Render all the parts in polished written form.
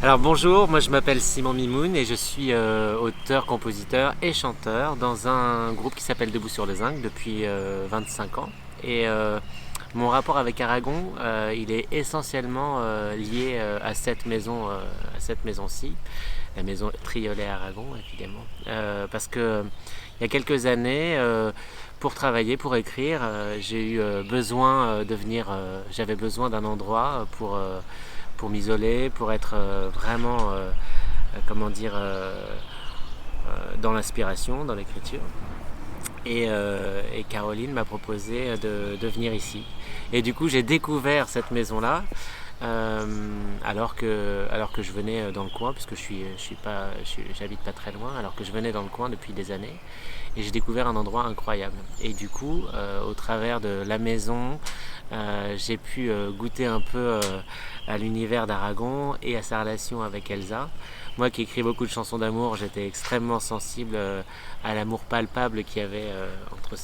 Alors bonjour, moi je m'appelle Simon Mimoun et je suis auteur, compositeur et chanteur dans un groupe qui s'appelle Debout sur le Zinc depuis 25 ans. Et mon rapport avec Aragon, il est essentiellement lié à cette maison-ci, la maison Triolet Aragon évidemment. Parce que il y a quelques années, pour travailler, pour écrire, j'ai eu besoin de venir, j'avais besoin d'un endroit pour m'isoler, pour être vraiment, comment dire, dans l'inspiration, dans l'écriture. Et Caroline m'a proposé de venir ici. Et du coup, j'ai découvert cette maison-là alors que je venais dans le coin, puisque j'habite pas très loin, alors que je venais dans le coin depuis des années. Et j'ai découvert un endroit incroyable. Et du coup, au travers de la maison, j'ai pu goûter un peu à l'univers d'Aragon et à sa relation avec Elsa. Moi qui écris beaucoup de chansons d'amour, j'étais extrêmement sensible à l'amour palpable qu'il y avait entre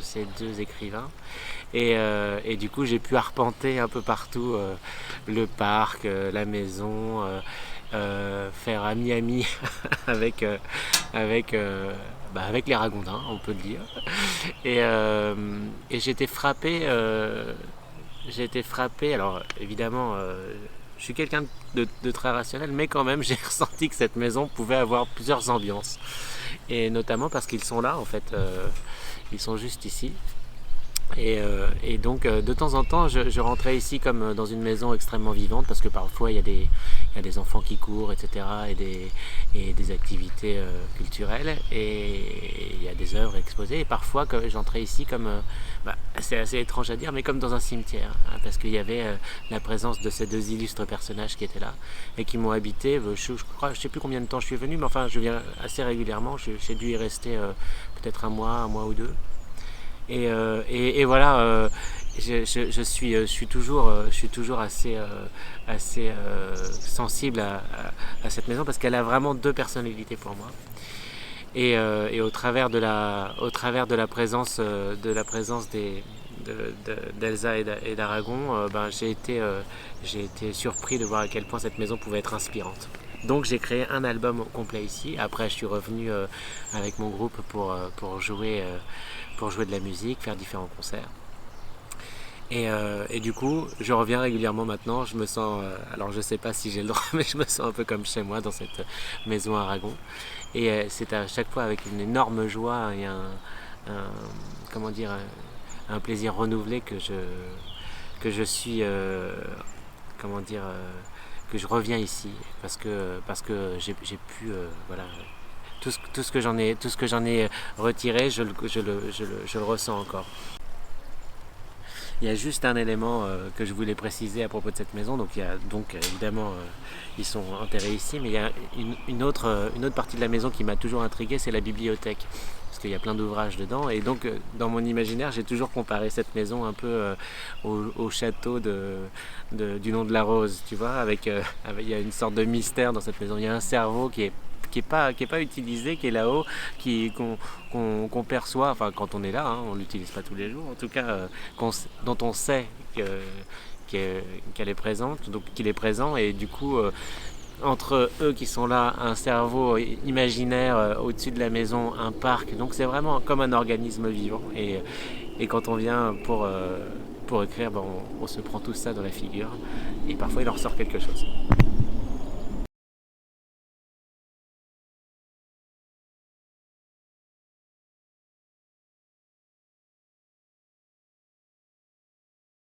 ces deux écrivains. Et du coup, j'ai pu arpenter un peu partout le parc, la maison, faire ami-ami avec, avec, avec les ragondins, on peut le dire. Et j'ai été frappé, alors évidemment, je suis quelqu'un de très rationnel, mais quand même, j'ai ressenti que cette maison pouvait avoir plusieurs ambiances. Et notamment parce qu'ils sont là, en fait, ils sont juste ici. Et donc de temps en temps je rentrais ici comme dans une maison extrêmement vivante parce que parfois il y a des enfants qui courent, etc. Et des activités culturelles et il y a des œuvres exposées. Et parfois que j'entrais ici comme, c'est assez étrange à dire, mais comme dans un cimetière, hein, parce qu'il y avait la présence de ces deux illustres personnages qui étaient là et qui m'ont habité. Je crois, je sais plus combien de temps je suis venu, mais enfin je viens assez régulièrement. J'ai dû y rester peut-être un mois ou deux. Et voilà, je suis toujours assez sensible à cette maison parce qu'elle a vraiment deux personnalités pour moi. Et au travers de la présence d'Elsa et d'Aragon, j'ai été surpris de voir à quel point cette maison pouvait être inspirante. Donc j'ai créé un album complet ici. Après je suis revenu avec mon groupe pour jouer de la musique, faire différents concerts. Et du coup, je reviens régulièrement maintenant. Je me sens, alors je sais pas si j'ai le droit, mais je me sens un peu comme chez moi dans cette maison Aragon. Et c'est à chaque fois avec une énorme joie et comment dire, un plaisir renouvelé que je suis, comment dire, que je reviens ici parce que j'ai pu, voilà, tout ce que j'en ai retiré, je le ressens encore. Il y a juste un élément que je voulais préciser à propos de cette maison. Donc, évidemment, ils sont enterrés ici, mais il y a une autre partie de la maison qui m'a toujours intrigué, c'est la bibliothèque. Parce qu'il y a plein d'ouvrages dedans. Et donc, dans mon imaginaire, j'ai toujours comparé cette maison un peu au château du nom de la Rose, tu vois, il y a une sorte de mystère dans cette maison. Il y a un cerveau qui est pas utilisé, qui est là-haut, qu'on perçoit, enfin quand on est là, hein, on l'utilise pas tous les jours, en tout cas, dont on sait qu'elle est présente, donc qu'il est présent, et du coup, entre eux qui sont là, un cerveau imaginaire au-dessus de la maison, un parc, donc c'est vraiment comme un organisme vivant, et quand on vient pour écrire, on se prend tout ça dans la figure, et parfois il en ressort quelque chose.